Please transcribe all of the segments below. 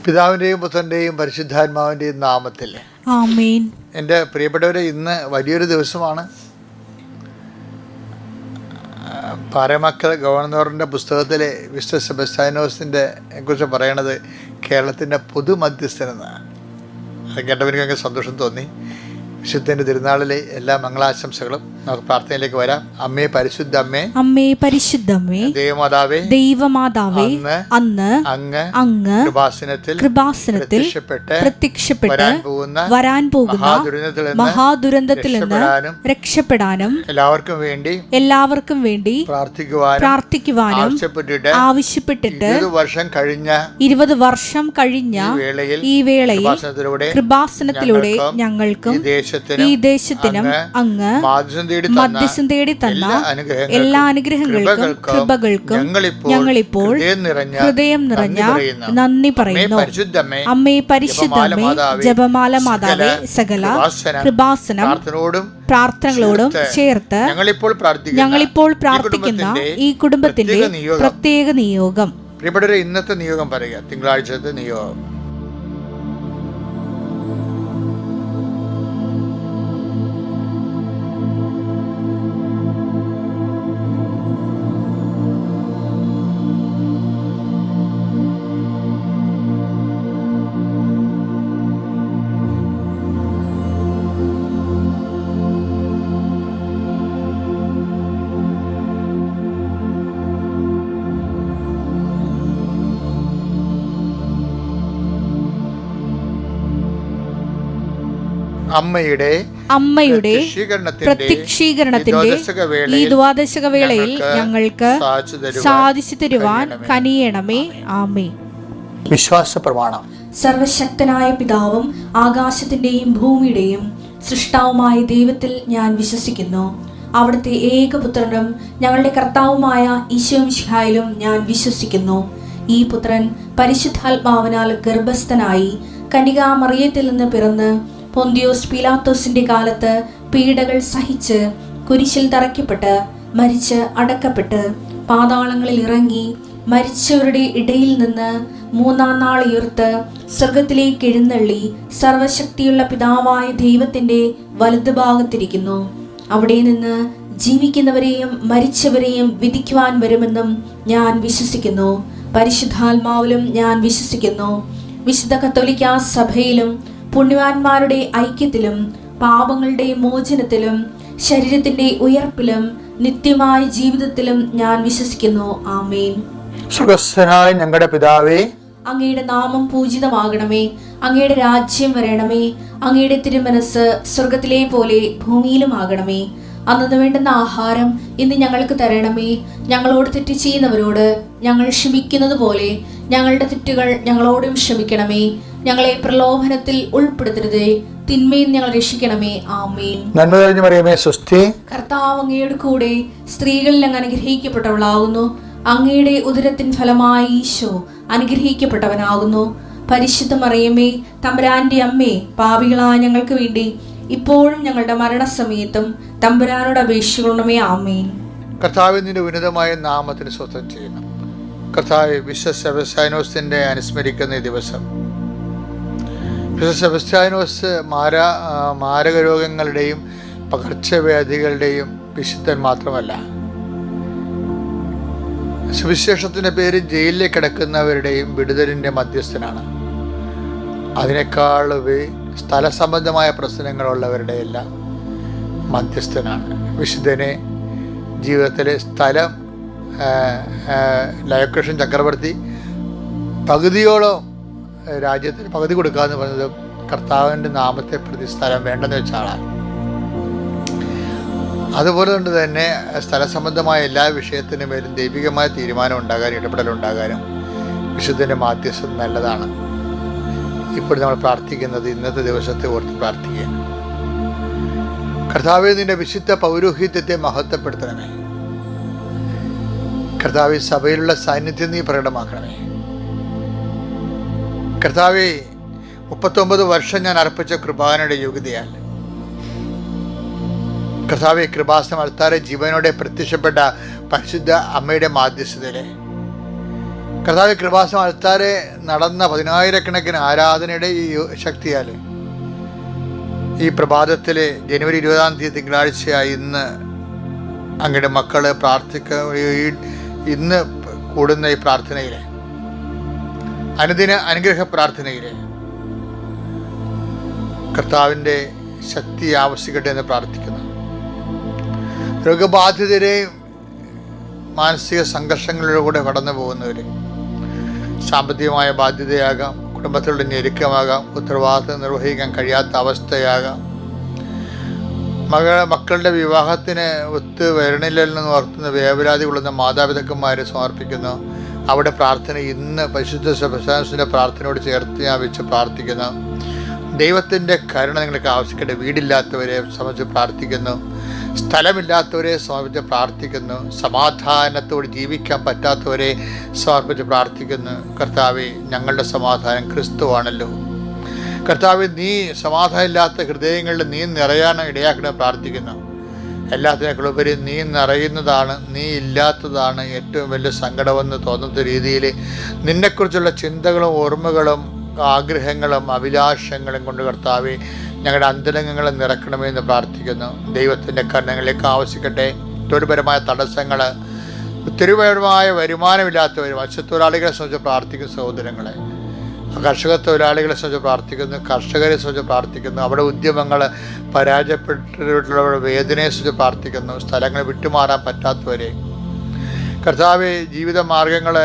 പിതാവിൻ്റെയും പുത്രൻ്റെയും പരിശുദ്ധാത്മാവിൻ്റെയും നാമത്തിൽ ആമേൻ. എൻ്റെ പ്രിയപ്പെട്ടവരെ, ഇന്ന് വലിയൊരു ദിവസമാണ്. പാറമക്കൾ ഗവർണറിൻ്റെ പുസ്തകത്തിലെ വിശുദ്ധ സെബസ്ത്യാനോസിൻ്റെ കുറിച്ച് പറയണത് കേരളത്തിൻ്റെ പൊതുമധ്യസ്ഥനെന്നാണ്. അത് കേട്ടപ്പോൾ എനിക്കങ്ങ് സന്തോഷം തോന്നി. വിശുദ്ധൻ്റെ തിരുനാളിലെ എല്ലാ മംഗളാശംസകളും. നമുക്ക് പ്രാർത്ഥനയിലേക്ക് വരാം. അമ്മേ പരിശുദ്ധ അമ്മേ, അമ്മേ പരിശുദ്ധമ്മേ, ദൈവമാതാവേ, ദൈവമാതാവേ, അന്ന് അങ്ങ് കൃപാസനത്തിൽ പ്രത്യക്ഷപ്പെട്ട് വരാൻ പോകുന്ന മഹാദുരന്തത്തിൽ നിന്ന് രക്ഷപ്പെടാനും എല്ലാവർക്കും വേണ്ടി പ്രാർത്ഥിക്കുവാനും ആവശ്യപ്പെട്ടിട്ട് 20 വർഷം കഴിഞ്ഞ ഈ വേളയിൽ കൃപാസനത്തിലൂടെ ഞങ്ങൾക്കും ഈ ദേശത്തിനും അങ്ങ് മധ്യസ്ഥം തേടി തന്ന എല്ലാ അനുഗ്രഹങ്ങൾക്കും കൃപകൾക്കും ഞങ്ങളിപ്പോൾ ഹൃദയം നിറഞ്ഞ നന്ദി പറയുന്നു. അമ്മേ പരിശുദ്ധമ്മേ, ജപമാല മാതാവേ, സകല കൃപാസനം പ്രാർത്ഥനകളോടും ചേർത്ത് ഞങ്ങളിപ്പോൾ പ്രാർത്ഥിക്കുന്ന ഈ കുടുംബത്തിന്റെ പ്രത്യേക നിയോഗം. പ്രിയപ്പെട്ടവരെ, ഇന്നത്തെ നിയോഗം പറയുക. തിങ്കളാഴ്ചത്തെ നിയോഗം. അമ്മയുടെ പ്രത്യക്ഷീകരണത്തിന്റെ ഈ ദ്വാദശക വേളയിൽ ഞങ്ങൾക്ക് സാധിച്ചു തരുവാൻ കനിയണമേ. ആമേൻ. വിശ്വാസ പ്രമാണം. സർവശക്തനായ പിതാവും ആകാശത്തിന്റെയും ഭൂമിയുടെയും സൃഷ്ടാവുമായ ദൈവത്തിൽ ഞാൻ വിശ്വസിക്കുന്നു. അവിടുത്തെ ഏകപുത്രനും ഞങ്ങളുടെ കർത്താവുമായ ഈശോമിശിഹായിലും ഞാൻ വിശ്വസിക്കുന്നു. ഈ പുത്രൻ പരിശുദ്ധാത്മാവിനാൽ ഗർഭസ്ഥനായി കന്യകാമറിയത്തിൽ നിന്ന് പിറന്ന് പൊന്തിയോസ് പീലാത്തോസിന്റെ കാലത്ത് പീഡകൾ സഹിച്ച് കുരിശിൽ തറയ്ക്കപ്പെട്ട് മരിച്ച് അടക്കപ്പെട്ട് പാതാളങ്ങളിൽ ഇറങ്ങി മരിച്ചവരുടെ ഇടയിൽ നിന്ന് 3-ാം നാൾ ഉയർത്ത് സ്വർഗത്തിലേക്ക് എഴുന്നള്ളി സർവശക്തിയുള്ള പിതാവായ ദൈവത്തിന്റെ വലതുഭാഗത്തിരിക്കുന്നു. അവിടെ നിന്ന് ജീവിക്കുന്നവരെയും മരിച്ചവരെയും വിധിക്കുവാൻ വരുമെന്നും ഞാൻ വിശ്വസിക്കുന്നു. പരിശുദ്ധാത്മാവിലും ഞാൻ വിശ്വസിക്കുന്നു. വിശുദ്ധ കത്തോലിക്കാ സഭയിലും പുണ്യവാന്മാരുടെ ഐക്യത്തിലും പാപങ്ങളുടെ മോചനത്തിലും ശരീരത്തിന്റെ ഉയർപ്പിലും നിത്യമായ ജീവിതത്തിലും ഞാൻ വിശ്വസിക്കുന്നു. ആമേൻ. സ്വർഗ്ഗസ്ഥനായ ഞങ്ങളുടെ പിതാവേ, അങ്ങയുടെ നാമം പൂജിതമാകണമേ. അങ്ങയുടെ രാജ്യം വരണമേ. അങ്ങയുടെ തിരുമനസ് സ്വർഗത്തിലെ പോലെ ഭൂമിയിലും ആകണമേ. അന്നു വേണ്ടുന്ന ആഹാരം ഇന്ന് ഞങ്ങൾക്ക് തരണമേ. ഞങ്ങളോട് തെറ്റ് ചെയ്യുന്നവരോട് ഞങ്ങൾ ക്ഷമിക്കുന്നത് പോലെ ഞങ്ങളുടെ തെറ്റുകൾ ഞങ്ങളോടും ക്ഷമിക്കണമേ. ഞങ്ങളെ പ്രലോഭനത്തിൽ ഉൾപ്പെടുത്തരുതേ, തിന്മയിൽ ഞങ്ങൾ രക്ഷിക്കണമേ. ആമേൻ. നന്മ നിറഞ്ഞ മറിയമേ, സ്വസ്തി. കർത്താവ് അങ്ങയുടെ കൂടെ സ്ത്രീകളിൽ അങ്ങ് അനുഗ്രഹിക്കപ്പെട്ടവളാകുന്നു. അങ്ങയുടെ ഉദരത്തിൻ ഫലമായി ഈശോ അനുഗ്രഹിക്കപ്പെട്ടവനാകുന്നു. പരിശുദ്ധ മറിയമേ, തമ്പുരാന്റെ അമ്മേ, പാപികളായ ഞങ്ങൾക്ക് വേണ്ടി ഇപ്പോഴും ഞങ്ങളുടെ മരണസമയത്തും തമ്പുരാനോട് അപേക്ഷിക്കണമേ. ആമേൻ. കർത്താവിന്റെ ഉന്നതമായ നാമത്തിന് സ്വസ്ഥം ചെയ്യണം. കർത്താവ് വിശുദ്ധ സെബസ്ത്യാനോസിന്റെ അനുസ്മരിക്കുന്ന ഈ ദിവസം, വിശുദ്ധ സെബസ്ത്യാനോസ് മാരക രോഗങ്ങളുടെയും പകർച്ചവ്യാധികളുടെയും വിശുദ്ധൻ മാത്രമല്ല, സുവിശേഷത്തിന്റെ പേര് ജയിലിലേക്ക് കിടക്കുന്നവരുടെയും വിടുതലിന്റെ മധ്യസ്ഥനാണ്. അതിനേക്കാൾ സ്ഥല സംബന്ധമായ പ്രശ്നങ്ങളുള്ളവരുടെ എല്ലാം മധ്യസ്ഥനാണ്. വിശുദ്ധനെ ജീവിതത്തിലെ സ്ഥലം ലയകൃഷ്ണൻ ചക്രവർത്തി പകുതിയോളം രാജ്യത്തിന് പകുതി കൊടുക്കാന്ന് പറഞ്ഞത് കർത്താവിൻ്റെ നാമത്തെ പ്രതി സ്ഥലം വേണ്ടെന്ന് വെച്ച ആളാണ്. അതുപോലെ കൊണ്ട് തന്നെ സ്ഥല സംബന്ധമായ എല്ലാ വിഷയത്തിനും മേലും ദൈവികമായ തീരുമാനം ഉണ്ടാകാനും ഇടപെടലുണ്ടാകാനും വിശുദ്ധൻ്റെ മാധ്യസ്ഥം നല്ലതാണ്. ഇപ്പോൾ നമ്മൾ പ്രാർത്ഥിക്കുന്നത് ഇന്നത്തെ ദിവസത്തെ ഓർത്ത് പ്രാർത്ഥിക്കുക. കർത്താവേ, നിന്റെ വിശുദ്ധ പൗരോഹിത്യത്തെ മഹത്വപ്പെടുത്തണമേ. കർത്താവേ, സഭയിലുള്ള സാന്നിധ്യം നീ പ്രകടമാക്കണമേ. കർത്താവേ, 39 വർഷം ഞാൻ അർപ്പിച്ച കൃപാനയുടെ യോഗ്യതയാൽ കർത്താവെ, കൃപാസനം അൾത്താരെ ജീവനോടെ പ്രത്യക്ഷപ്പെട്ട പരിശുദ്ധ അമ്മയുടെ മാധ്യസ്ഥതയിലെ കർത്താവ് കൃപാസനം അൾത്താരെ നടന്ന 10,000-കണക്കിന് ആരാധനയുടെ ഈ ശക്തിയാൽ ഈ പ്രഭാതത്തിൽ ജനുവരി 20-ാം തീയതി തിങ്കളാഴ്ചയായി ഇന്ന് അങ്ങയുടെ മക്കൾ ഇന്ന് കൂടുന്ന ഈ പ്രാർത്ഥനയിൽ, അനുദിന അനുഗ്രഹ പ്രാർത്ഥനയിൽ കർത്താവിൻ്റെ ശക്തി ആവശ്യിക്കട്ടെ എന്ന് പ്രാർത്ഥിക്കുന്നു. രോഗബാധിതരെയും മാനസിക സംഘർഷങ്ങളിലൂടെ കടന്നു പോകുന്നവർ, സാമ്പത്തികമായ ബാധ്യതയാകാം, കുടുംബത്തിലുള്ള ഞെരുക്കമാകാം, ഉത്തരവാദിത്വം നിർവഹിക്കാൻ കഴിയാത്ത അവസ്ഥയാകാം, മക്കളുടെ വിവാഹത്തിന് ഒത്തു വരണില്ലെന്ന് ഓർത്തുന്ന വേവലാതി കൊള്ളുന്ന മാതാപിതാക്കന്മാരെ സമർപ്പിക്കുന്നു. അവിടെ പ്രാർത്ഥന ഇന്ന് പരിശുദ്ധ സെബസ്ത്യാനോസിൻ്റെ പ്രാർത്ഥനയോട് ചേർത്ത് ഞാൻ വെച്ച് പ്രാർത്ഥിക്കുന്നു. ദൈവത്തിൻ്റെ കരുണ നിങ്ങൾക്ക് ആവശ്യപ്പെട്ട് വീടില്ലാത്തവരെ സംബന്ധിച്ച് പ്രാർത്ഥിക്കുന്നു, സ്ഥലമില്ലാത്തവരെ സമർപ്പിച്ച് പ്രാർത്ഥിക്കുന്നു, സമാധാനത്തോട് ജീവിക്കാൻ പറ്റാത്തവരെ സമർപ്പിച്ച് പ്രാർത്ഥിക്കുന്നു. കർത്താവേ, ഞങ്ങളുടെ സമാധാനം ക്രിസ്തുവാണല്ലോ. കർത്താവേ, നീ സമാധാനം ഇല്ലാത്ത ഹൃദയങ്ങളിൽ നീ നിറയാൻ ഇടയാക്കണം പ്രാർത്ഥിക്കുന്നു. എല്ലാത്തിനേക്കാളുപരി നീ നിറയുന്നതാണ്, നീ ഇല്ലാത്തതാണ് ഏറ്റവും വലിയ സങ്കടമെന്ന് തോന്നുന്ന രീതിയിൽ നിന്നെക്കുറിച്ചുള്ള ചിന്തകളും ഓർമ്മകളും ആഗ്രഹങ്ങളും അഭിലാഷങ്ങളും കൊണ്ട് കർത്താവേ, ഞങ്ങളുടെ അന്തരംഗങ്ങളെ നിറക്കണമെന്ന് പ്രാർത്ഥിക്കുന്നു. ദൈവത്തിൻ്റെ കരുണകളിലേക്ക് ആവശ്യിക്കട്ടെ. തൊഴിൽപരമായ തടസ്സങ്ങൾ, ഒത്തിരിപരമായ വരുമാനമില്ലാത്തവർ, മത്സ്യത്തൊഴിലാളികളെ സംബന്ധിച്ച് പ്രാർത്ഥിക്കുന്ന സഹോദരങ്ങളെ, കർഷക തൊഴിലാളികളെ സംബന്ധിച്ച് പ്രാർത്ഥിക്കുന്നു, കർഷകരെ സംബന്ധിച്ച് പ്രാർത്ഥിക്കുന്നു, അവിടെ ഉദ്യമങ്ങൾ പരാജയപ്പെട്ടിട്ടുള്ളവരുടെ വേദനയെ സംബന്ധിച്ച് പ്രാർത്ഥിക്കുന്നു, സ്ഥലങ്ങൾ വിട്ടുമാറാൻ പറ്റാത്തവരെ കർത്താവെ, ജീവിത മാർഗങ്ങൾ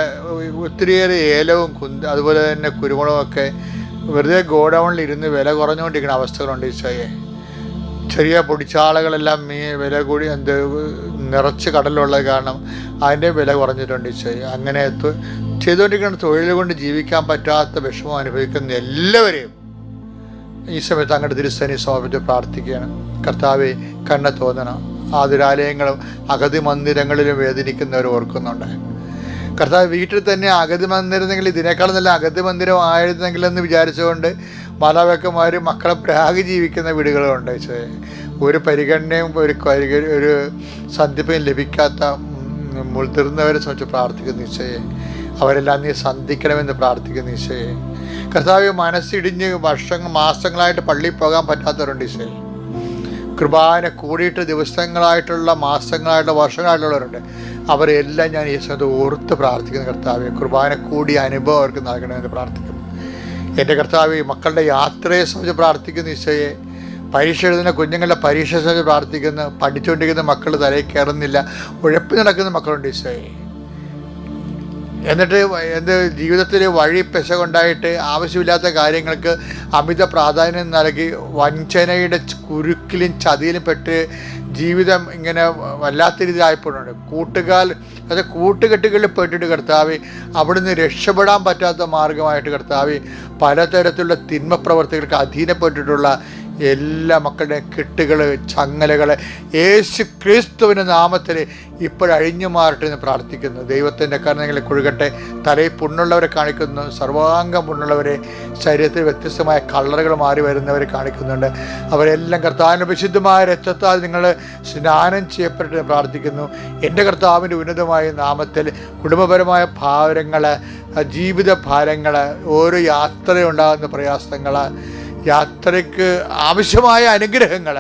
ഒത്തിരിയേറെ ഏലവും അതുപോലെ തന്നെ കുരുമുളകും ഒക്കെ വെറുതെ ഗോഡൗണിൽ ഇരുന്ന് വില കുറഞ്ഞുകൊണ്ടിരിക്കുന്ന അവസ്ഥകളുണ്ട്. ഈശോയെ, ചെറിയ പൊടിച്ചാളകളെല്ലാം വില കൂടി നിറച്ച് കടലുള്ളത് കാരണം അതിൻ്റെ വില കുറഞ്ഞിട്ടുണ്ട്. ഈശോയെ, അങ്ങനെ ചെയ്തുകൊണ്ടിരിക്കുന്ന തൊഴിൽ കൊണ്ട് ജീവിക്കാൻ പറ്റാത്ത വിഷമം അനുഭവിക്കുന്ന എല്ലാവരെയും ഈ സമയത്ത് അങ്ങോട്ട് തിരുസേനയെ സമർപ്പിച്ച് പ്രാർത്ഥിക്കുകയാണ്. കർത്താവെ, കണ്ണ തോന്നണം. ആതുരാലയങ്ങളും അഗതി മന്ദിരങ്ങളിലും വേദനിക്കുന്നവർ ഓർക്കുന്നുണ്ട്. കർത്താവ്, വീട്ടിൽ തന്നെ അഗതി മന്ദിരമെങ്കിൽ ഇതിനേക്കാൾ നല്ല അഗതി മന്ദിരം ആയിരുന്നെങ്കിലെന്ന് വിചാരിച്ചുകൊണ്ട് മാതാപിതാക്കന്മാർ മക്കളെ പ്രാഗി ജീവിക്കുന്ന വീടുകളുണ്ട്. ഒരു പരിഗണനയും ഒരു സന്ധിപ്പയും ലഭിക്കാത്ത മുതിർന്നവരെ സംബന്ധിച്ച് പ്രാർത്ഥിക്കുന്ന ഈശോയെ, അവരെല്ലാം നീ സന്ധിക്കണമെന്ന് പ്രാർത്ഥിക്കുന്ന ഈശോയെ. കർത്താവ്, മനസ്സിടിഞ്ഞ് മാസങ്ങളായിട്ട് പള്ളിയിൽ പോകാൻ പറ്റാത്തവരുണ്ട് ഈശോയെ. കൃപാന കൂടിയിട്ട് ദിവസങ്ങളായിട്ടുള്ള മാസങ്ങളായിട്ടുള്ള വർഷങ്ങളായിട്ടുള്ളവരുണ്ട്. അവരെല്ലാം ഞാൻ ഈ സമയത്ത് ഓർത്ത് പ്രാർത്ഥിക്കുന്ന കർത്താവെ, കുർബാന കൂടിയ അനുഭവം അവർക്ക് നൽകണമെന്ന് പ്രാർത്ഥിക്കുന്നു. എൻ്റെ കർത്താവെ, മക്കളുടെ യാത്രയെ സംബന്ധിച്ച് പ്രാർത്ഥിക്കുന്ന ഈശോയെ, പരീക്ഷ എഴുതുന്ന കുഞ്ഞുങ്ങളുടെ പരീക്ഷ സംബന്ധിച്ച് പ്രാർത്ഥിക്കുന്നു. പഠിച്ചുകൊണ്ടിരിക്കുന്ന മക്കൾ തലയിൽ കയറുന്നില്ല, ഉഴപ്പി നടക്കുന്ന മക്കളുണ്ട് ഈശോയെ. എന്നിട്ട് ജീവിതത്തിൽ വഴി പെശ കൊണ്ടായിട്ട് ആവശ്യമില്ലാത്ത കാര്യങ്ങൾക്ക് അമിത പ്രാധാന്യം നൽകി വഞ്ചനയുടെ കുരുക്കിലും ചതിയിലും പെട്ട് ജീവിതം ഇങ്ങനെ വല്ലാത്ത രീതിയിലായപ്പോഴുണ്ട്. കൂട്ടുകെട്ടുകളിൽ പെട്ടിട്ട് കർത്താവെ, അവിടുന്ന് രക്ഷപ്പെടാൻ പറ്റാത്ത മാർഗമായിട്ട് കർത്താവെ, പലതരത്തിലുള്ള തിന്മ പ്രവർത്തികൾക്ക് അധീനപ്പെട്ടിട്ടുള്ള എല്ലാ മക്കളുടെയും കെട്ടുകൾ, ചങ്ങലകൾ യേശു ക്രിസ്തുവിൻ്റെ നാമത്തിൽ ഇപ്പോഴഴിഞ്ഞു മാറട്ടെ എന്ന് പ്രാർത്ഥിക്കുന്നു. ദൈവത്തിൻ്റെ കരുണകളെ കൊഴുകട്ടെ. തലയിൽ പുണ്ണുള്ളവരെ കാണിക്കുന്നു, സർവാംഗം പുണ്ണുള്ളവരെ, ശരീരത്തിൽ വ്യത്യസ്തമായ കളറുകൾ മാറി വരുന്നവരെ കാണിക്കുന്നുണ്ട്. അവരെല്ലാം കർത്താവിൻ്റെ വിശുദ്ധമായ രക്തത്താൽ നിങ്ങൾ സ്നാനം ചെയ്യപ്പെട്ട് പ്രാർത്ഥിക്കുന്നു. എൻ്റെ കർത്താവിൻ്റെ ഉന്നതമായ നാമത്തിൽ കുടുംബപരമായ ഭാരങ്ങൾ, ജീവിത ഭാരങ്ങൾ, ഓരോ യാത്രയുണ്ടാകുന്ന പ്രയാസങ്ങൾ, യാത്രയ്ക്ക് ആവശ്യമായ അനുഗ്രഹങ്ങൾ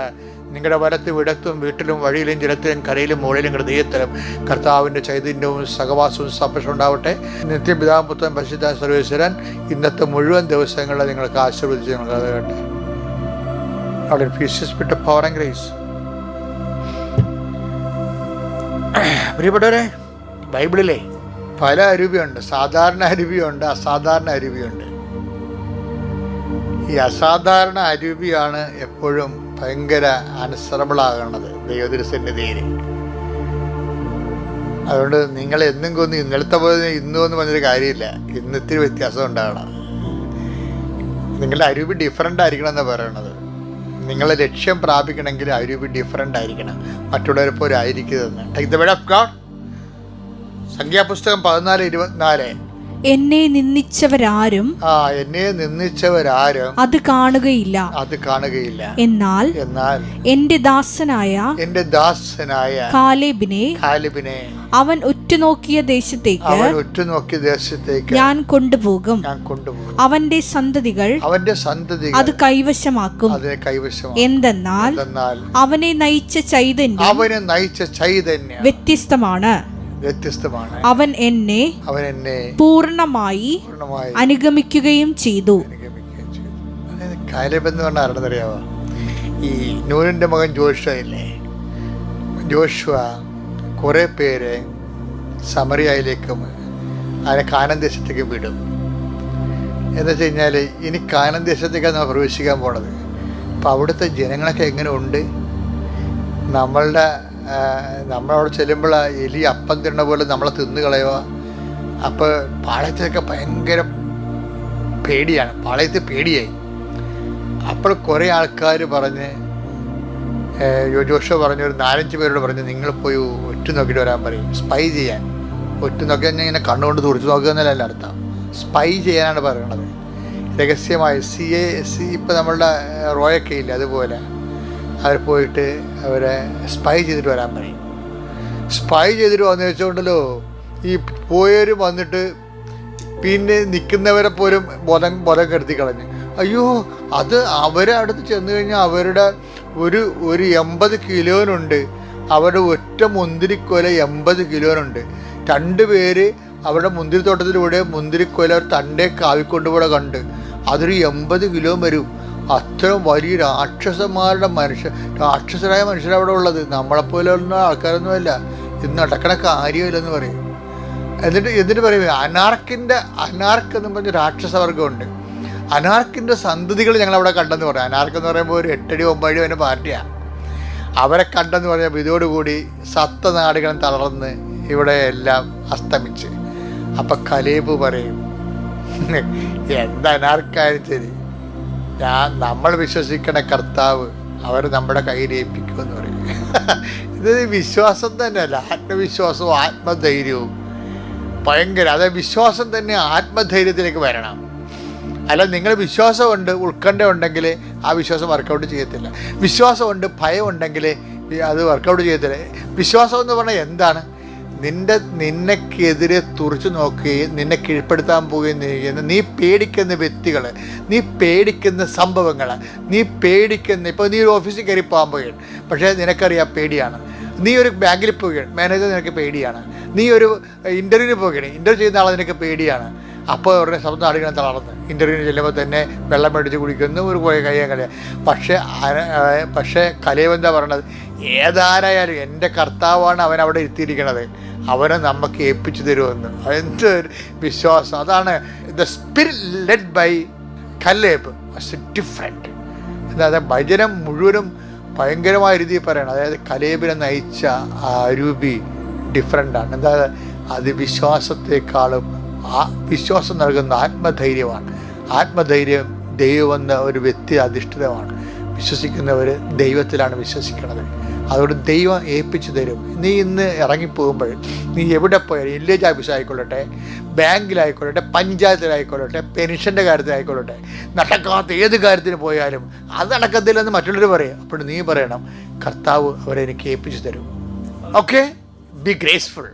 നിങ്ങളുടെ വലത്തും ഇടത്തും വീട്ടിലും വഴിയിലും ജലത്തിലും കരയിലും മുകളിലും ഹൃദയത്തിലും കർത്താവിൻ്റെ ചൈതന്യവും സഹവാസവും സംരക്ഷണം ഉണ്ടാവട്ടെ. നിത്യം പിതാവും പുത്രനും പരിശുദ്ധ സർവേശ്വരൻ ഇന്നത്തെ മുഴുവൻ ദിവസങ്ങളിൽ നിങ്ങൾക്ക് ആശീർവദിച്ച് നൽകട്ടെ. അവിടെ ഫീസ് പവർ ആൻഡ് ഗ്രേസ്. പ്രിയപ്പെട്ടവരെ, ബൈബിളിലെ പല അരൂപിയുണ്ട്. സാധാരണ അരൂപിയുണ്ട്, അസാധാരണ അരൂപിയുണ്ട്. ഈ അസാധാരണ അരൂപിയാണ് എപ്പോഴും ഭയങ്കര അനുസറബിളാകണത് ദൈവതിരുസന്നിധിയിൽ. അതുകൊണ്ട് നിങ്ങൾ എന്നും കൊന്ന് ഇന്നലത്തെ പോലെ ഇന്നും എന്ന് പറഞ്ഞൊരു കാര്യമില്ല. ഇന്നിത്തിരി വ്യത്യാസം ഉണ്ടാകണം. നിങ്ങളുടെ അരൂപി ഡിഫറൻ്റ് ആയിരിക്കണം എന്നാണ് പറയണത്. നിങ്ങളെ ലക്ഷ്യം പ്രാപിക്കണമെങ്കിൽ അരൂപി ഡിഫറൻ്റ് ആയിരിക്കണം, മറ്റുള്ളവരെ പോലെ ആയിരിക്കരുതെന്ന്. Take the word of God. സംഖ്യാപുസ്തകം 14:24. എന്നെ നിന്ദിച്ചവരാരും എന്നെ നിന്ദിച്ചവരാരും അത് കാണുകയില്ല. എന്നാൽ എന്റെ ദാസനായ കാലേബിനെ അവൻ ഉറ്റുനോക്കിയ ദേശത്തേക്ക് ഞാൻ കൊണ്ടുപോകും. അവന്റെ സന്തതികൾ അത് കൈവശമാക്കും. എന്തെന്നാൽ അവനെ നയിച്ച ചൈതന്യം വ്യത്യസ്തമാണ്. അവൻ എന്നെ പൂർണ്ണമായി അനുഗമിക്കുകയും ചെയ്തു. കാലേബ് എന്ന് പറഞ്ഞാൽ ആരാണെന്നറിയാവോ? ഈ നൂനിന്റെ മകൻ ജോഷുവ ഇല്ലേ? ജോഷുവ കുറെ പേര് സമറിയയിലേക്കും അതിനെ കാനാൻ ദേശത്തേക്ക് വിടും. എന്ന് വെച്ച് കഴിഞ്ഞാൽ ഇനി കാനാൻ ദേശത്തേക്കാണ് നമ്മൾ പ്രവേശിക്കാൻ പോണത്. അപ്പം അവിടുത്തെ ജനങ്ങളൊക്കെ എങ്ങനെ ഉണ്ട്? നമ്മളവിടെ ചെല്ലുമ്പോൾ എലി അപ്പം തിന്ന പോലെ നമ്മളെ തിന്നു കളയുക. അപ്പോൾ പാളയത്തിലൊക്കെ ഭയങ്കര പേടിയാണ്, പാളയത്തിൽ പേടിയായി. അപ്പോൾ കുറേ ആൾക്കാർ പറഞ്ഞ് ജോഷുവ പറഞ്ഞു, ഒരു 4-5 പേരോട് പറഞ്ഞ് നിങ്ങൾ പോയി ഒറ്റ നോക്കിയിട്ട് വരാൻ പറയും. സ്പൈ ചെയ്യാൻ. ഒറ്റ നോക്കി കഴിഞ്ഞാൽ ഇങ്ങനെ കണ്ണുകൊണ്ട് തുറച്ചു നോക്കുക എന്നല്ല അർത്ഥം. സ്പൈ ചെയ്യാനാണ് പറയണത്, രഹസ്യമായി. ഇപ്പം നമ്മളുടെ റോയൊക്കെ ഇല്ല, അതുപോലെ അവർ പോയിട്ട് അവരെ സ്പൈ ചെയ്തിട്ട് വരാൻ പറയും. സ്പൈ ചെയ്തിട്ട് വന്നു വെച്ചുകൊണ്ടല്ലോ ഈ പോയവർ വന്നിട്ട് പിന്നെ നിൽക്കുന്നവരെ പോലും ബോധം കെടുത്തി കളഞ്ഞ്. അയ്യോ, അത് അവരെ അടുത്ത് ചെന്ന് കഴിഞ്ഞാൽ അവരുടെ ഒരു 80 കിലോനുണ്ട്. അവരുടെ ഒറ്റ മുന്തിരിക്കൊല 80 കിലോനുണ്ട്. 2 പേര് അവരുടെ മുന്തിരിത്തോട്ടത്തിലൂടെ മുന്തിരിക്കൊല തണ്ടേ കാവിക്കൊണ്ടുകൂടെ കണ്ട് അതൊരു 80 കിലോ വരും. അത്രയും വലിയ രാക്ഷസരായ മനുഷ്യരവിടെ ഉള്ളത്. നമ്മളെപ്പോലെയുള്ള ആൾക്കാരൊന്നുമല്ല. ഇത് നടക്കണ കാര്യമില്ലെന്ന് പറയും. എന്നിട്ട് പറയും അനാർക്ക് എന്ന് പറഞ്ഞ രാക്ഷസവർഗമുണ്ട്. അനാർക്കിൻ്റെ സന്തതികൾ ഞങ്ങളവിടെ കണ്ടെന്ന് പറയാം. അനാർക്ക് എന്ന് പറയുമ്പോൾ ഒരു 8 അടി 9 അടി വരെ പാർട്ടിയാണ്. അവരെ കണ്ടെന്ന് പറഞ്ഞപ്പോൾ ഇതോടുകൂടി സപ്തനാടുകളും തളർന്ന് ഇവിടെ എല്ലാം അസ്തമിച്ച്. അപ്പം കാലേബ് പറയും, എന്താ അനാർക്കായാലും ശരി, നമ്മൾ വിശ്വസിക്കണ കർത്താവ് അവർ നമ്മുടെ കയ്യിൽ ഏൽപ്പിക്കുമെന്ന് പറയും. ഇത് വിശ്വാസം തന്നെയല്ല, ആത്മവിശ്വാസവും ആത്മധൈര്യവും ഭയങ്കര. അതായത് വിശ്വാസം തന്നെ ആത്മധൈര്യത്തിലേക്ക് വരണം. അല്ല, നിങ്ങൾ വിശ്വാസമുണ്ട്, ഉത്കണ്ഠ ഉണ്ടെങ്കിൽ ആ വിശ്വാസം വർക്കൗട്ട് ചെയ്യത്തില്ല. വിശ്വാസമുണ്ട്, ഭയം ഉണ്ടെങ്കിൽ അത് വർക്കൗട്ട് ചെയ്യത്തില്ല. വിശ്വാസം എന്ന് പറഞ്ഞാൽ എന്താണ്? നിന്നെക്കെതിരെ തുറച്ചു നോക്കുകയും നിന്നെ കീഴ്പ്പെടുത്താൻ പോവുകയും ചെയ്യുന്ന നീ പേടിക്കുന്ന വ്യക്തികൾ, നീ പേടിക്കുന്ന സംഭവങ്ങൾ, ഇപ്പോൾ നീ ഒരു ഓഫീസിൽ കയറി പോകാൻ പോവുകയാണ്, പക്ഷേ നിനക്കറിയാം പേടിയാണ്. നീ ഒരു ബാങ്കിൽ പോവുകയാണ്, മാനേജർ നിനക്ക് പേടിയാണ്. നീ ഒരു ഇൻ്റർവ്യൂവിന് പോവുകയാണ്, ഇൻ്റർവ്യൂ ചെയ്യുന്ന ആളെ നിനക്ക് പേടിയാണ്. അപ്പോൾ അവരുടെ ശബ്ദം നാടുകൾ തളർന്ന് ഇൻ്റർവ്യൂവിന് ചെല്ലുമ്പോൾ തന്നെ വെള്ളം മേടിച്ച് കുടിക്കുന്നു, ഒരു കയ്യാൻ കളയാം. പക്ഷേ കലേബ് എന്താ പറയണത്? ഏതാരായാലും എൻ്റെ കർത്താവാണ് അവൻ അവിടെ ഇരുത്തിയിരിക്കണത്, അവനെ നമുക്ക് ഏൽപ്പിച്ചു തരുമെന്ന്. എന്ത് വിശ്വാസം! അതാണ് the spirit led by Caleb was different. അതായത് ഭജനം മുഴുവനും ഭയങ്കരമായ രീതിയിൽ പറയണം. അതായത് കലേബിനെ നയിച്ച ആ രൂപി ഡിഫറെൻ്റാണ്. എന്താ, അത് വിശ്വാസത്തെക്കാളും വിശ്വാസം നൽകുന്ന ആത്മധൈര്യമാണ്. ആത്മധൈര്യം ദൈവം എന്ന ഒരു വ്യക്തി അധിഷ്ഠിതമാണ്. വിശ്വസിക്കുന്നവർ ദൈവത്തിലാണ് വിശ്വസിക്കുന്നത്. അതുകൊണ്ട് ദൈവം ഏൽപ്പിച്ചു തരും. നീ ഇന്ന് ഇറങ്ങിപ്പോകുമ്പോൾ നീ എവിടെ പോയാലും, വില്ലേജ് ഓഫീസായിക്കൊള്ളട്ടെ, ബാങ്കിലായിക്കൊള്ളട്ടെ, പഞ്ചായത്തിലായിക്കൊള്ളട്ടെ, പെൻഷൻ്റെ കാര്യത്തിലായിക്കൊള്ളട്ടെ, നടക്കാത്ത ഏത് കാര്യത്തിന് പോയാലും അത് നടക്കത്തില്ലെന്ന് മറ്റുള്ളവർ പറയും. അപ്പോൾ നീ പറയണം, കർത്താവ് അവരെ എനിക്ക് ഏൽപ്പിച്ചു തരും. Okay, B graceful.